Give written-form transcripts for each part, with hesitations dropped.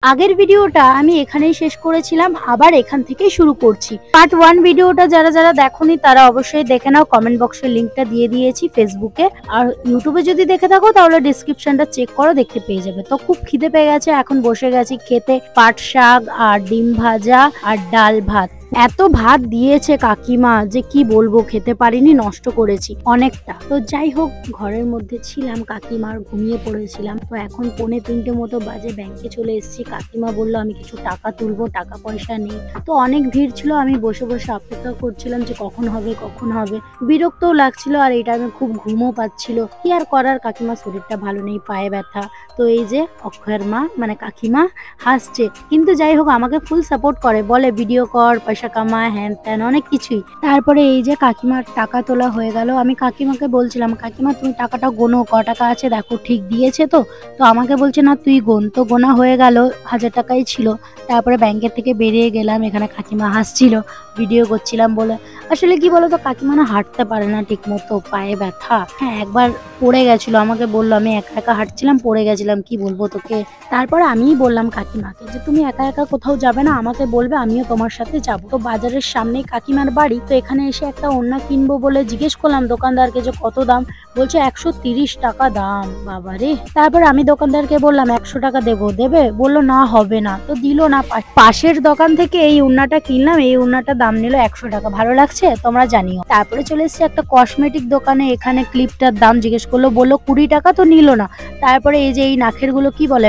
আগের ভিডিওটা আমি এখানেই শেষ করেছিলাম, আবার এখান থেকেই শুরু করছি। পার্ট 1 ভিডিওটা যারা যারা দেখোনি তারা অবশ্যই দেখে নাও, কমেন্ট বক্সে লিংকটা দিয়ে দিয়েছি ফেসবুকে। আর ইউটিউবে যদি দেখে থাকো তাহলে ডেসক্রিপশনটা চেক করো, দেখতে পেয়ে যাবে। তো খুব খিদে পেয়ে গেছে, এখন বসে গেছি খেতে পাট শাক আর ডিম ভাজা আর ডাল ভাত। এত ভাত দিয়েছে কাকিমা যে কি বলবো, খেতে পারিনি, নষ্ট করেছি অনেকটা। তো যাই হোক, ঘরের মধ্যে ছিলাম, কাকিমার ঘুমিয়ে পড়েছিলাম। তো এখন 2:45 মতো বাজে, ব্যাংকে চলে এসেছি। কাকিমা বললো আমি কিছু টাকা তুলবো, টাকা পয়সা নেই। তো অনেক ভিড় ছিল, আমি বসে বসে অপেক্ষা করছিলাম যে কখন হবে কখন হবে। বিরক্তও লাগছিল, আর এই টাইমে খুব ঘুমও পাচ্ছিল। কি আর করার, কাকিমার শরীরটা ভালো নেই, পায়ে ব্যথা। তো এই যে অক্ষয়ের মা মানে কাকিমা হাসছে, কিন্তু যাই হোক আমাকে ফুল সাপোর্ট করে, বলে ভিডিও কর, পয়সা কামা, হ্যান ত্যান অনেক কিছুই। তারপরে এই যে কাকিমার টাকা তোলা হয়ে গেল। আমি কাকিমাকে বলছিলাম, কাকিমা তুমি টাকাটা গোনো, ক টাকা আছে দেখো, ঠিক দিয়েছে তো? তো আমাকে বলছে না তুই গোন। তো গোনা হয়ে গেল, 1000 টাকাই ছিল। তারপরে ব্যাংকের থেকে বেরিয়ে গেলাম, এখানে কাকিমা হাসছিল, ভিডিও করছিলাম বলে। আসলে কি বলতো, কাকিমা না হাঁটতে পারে না ঠিক মতো, পায়ে ব্যথা। হ্যাঁ, একবার পড়ে গেছিল, আমাকে বললো আমি একা একা হাঁটছিলাম, পড়ে গেছিলাম, কি বলবো তোকে। তারপরে আমিই বললাম কাকিমাকে যে তুমি একা একা কোথাও যাবে না, আমাকে বলবে, আমিও তোমার সাথে যাবো। তো বাজারের সামনেই কাকিমার বাড়ি। তো এখানে এসে একটা ওড়না কিনবো বলে জিজ্ঞেস করলাম দোকানদারকে যে কত দাম। বলছে 130 টাকা দাম। বাবারে। তারপর আমি দোকানদারকে বললাম 100 টাকা দেবো, দেবে? বললো না হবে না। তো দিল না। পাশের দোকান থেকে এই ওড়নাটা কিনলাম, এই ওড়নাটার দাম নিল 100 টাকা। ভালো লাগছে? তোমরা জানিও। তারপরে চলে এসেছি একটা কসমেটিক দোকানে, এখানে ক্লিপটার দাম জিজ্ঞেস করলো, বললো 20 টাকা, তো নিল না। তারপরে এই যে এই নাকের গুলো কি বলে,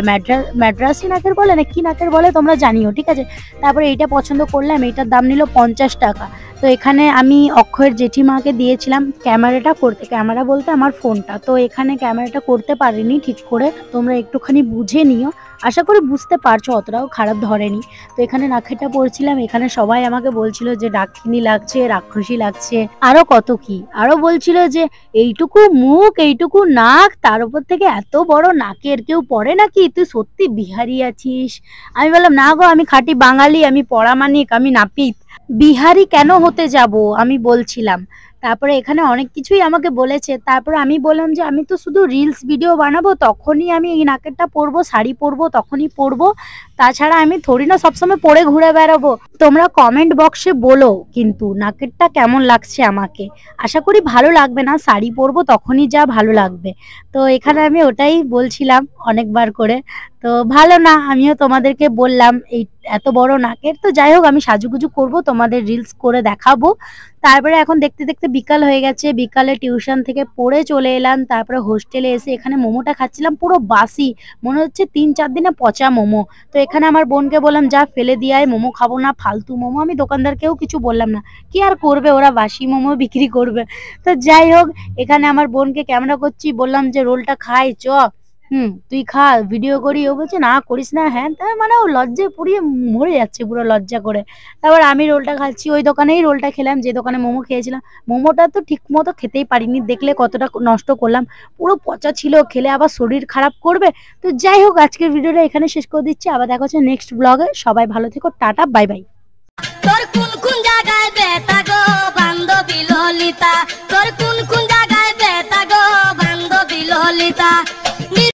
ম্যাড্রাসি নাকের বলে না কি নাকের বলে তোমরা জানিও, ঠিক আছে। তারপরে এইটা পছন্দ করলাম, এইটার দাম নিল 50 টাকা। তো এখানে আমি অক্ষয়ের জেঠিমাকে দিয়েছিলাম ক্যামেরাটা করতে, ক্যামেরা বলতে আমার ফোনটা। তো এখানে ক্যামেরাটা করতে পারিনি ঠিক করে, তোমরা একটুখানি বুঝে নিও। আশা করি বুঝতে পারছো, অতটাও খারাপ ধরেনি। তো এখানে নাকেরটা পরছিলাম, এখানে সবাই আমাকে বলছিল যে ডাকিনী লাগছে, রাক্ষসী লাগছে, আরো কত কি। আরো বলছিল যে এইটুকু মুখ, এইটুকু নাক, তার উপর থেকে এত বড় নাকের কেউ পরে নাকি, তুই সত্যি বিহারি আছিস। আমি বললাম না গো, আমি খাঁটি বাঙালি, আমি পরামানিক, আমি নাপিত, বিহারি কেন হতে যাব, আমি বলছিলাম। তারপরে এখানে অনেক কিছুই আমাকে বলেছে। তারপরে আমি বললাম যে আমি তো শুধু রিলস ভিডিও বানাবো, তখনই আমি এই নাকেরটা পরবো, শাড়ি পরবো তখনই পরবো, তাছাড়া আমি থোড়ি না সবসময় পরে ঘুরে বেড়াবো। তোমরা কমেন্ট বক্সে বলো কিন্তু নাকেরটা কেমন লাগছে আমাকে। আশা করি ভালো লাগবে না, শাড়ি পরবো তখনই যা ভালো লাগবে। তো এখানে আমি ওটাই বলছিলাম অনেকবার করে। তো ভালো না, আমিও তোমাদেরকে বললাম এই এত বড় নাকের। তো যাই হোক, আমি সাজুগুজু করব, তোমাদের রিলস করে দেখাবো। তারপরে এখন দেখতে দেখতে বিকাল হয়ে গেছে, বিকালে টিউশন থেকে পড়ে চলে এলাম। তারপরে হোস্টেলে এসে এখানে মোমোটা খাচ্ছিলাম, পুরো বাসি, মনে হচ্ছে 3-4 দিনে পচা মোমো। তো এখানে আমার বোনকে বললাম যা ফেলে দিয়ে আয়, মোমো খাবো না, ফালতু মোমো। আমি দোকানদারকেও কিছু বললাম না, কি আর করবে, ওরা বাসি মোমো বিক্রি করবে। তো যাই হোক, এখানে আমার বোনকে ক্যামেরা করছি, বললাম যে রোলটা খাই চ, তুই খা, ভিডিও করি। ও বলছে না করিস না, হ্যাঁ তাই, মানে ও লজ্জায় পুড়িয়ে মরে যাচ্ছে পুরো লজ্জা করে। তারপর আমি রোলটা খাচ্ছি, ওই দোকানেই রোলটা খেলাম যে দোকানে মোমো খেয়েছিলাম। মোমোটা তো ঠিক মতো খেতেই পারিনি, দেখলে কতটা নষ্ট করলাম, পুরো পচা ছিল, খেলে আবার শরীর খারাপ করবে। তো যাই হোক, আজকের ভিডিওটা এখানে শেষ করে দিচ্ছি, আবার দেখা হচ্ছে নেক্সট ব্লগে। সবাই ভালো থেকো, টাটা, বাই বাই।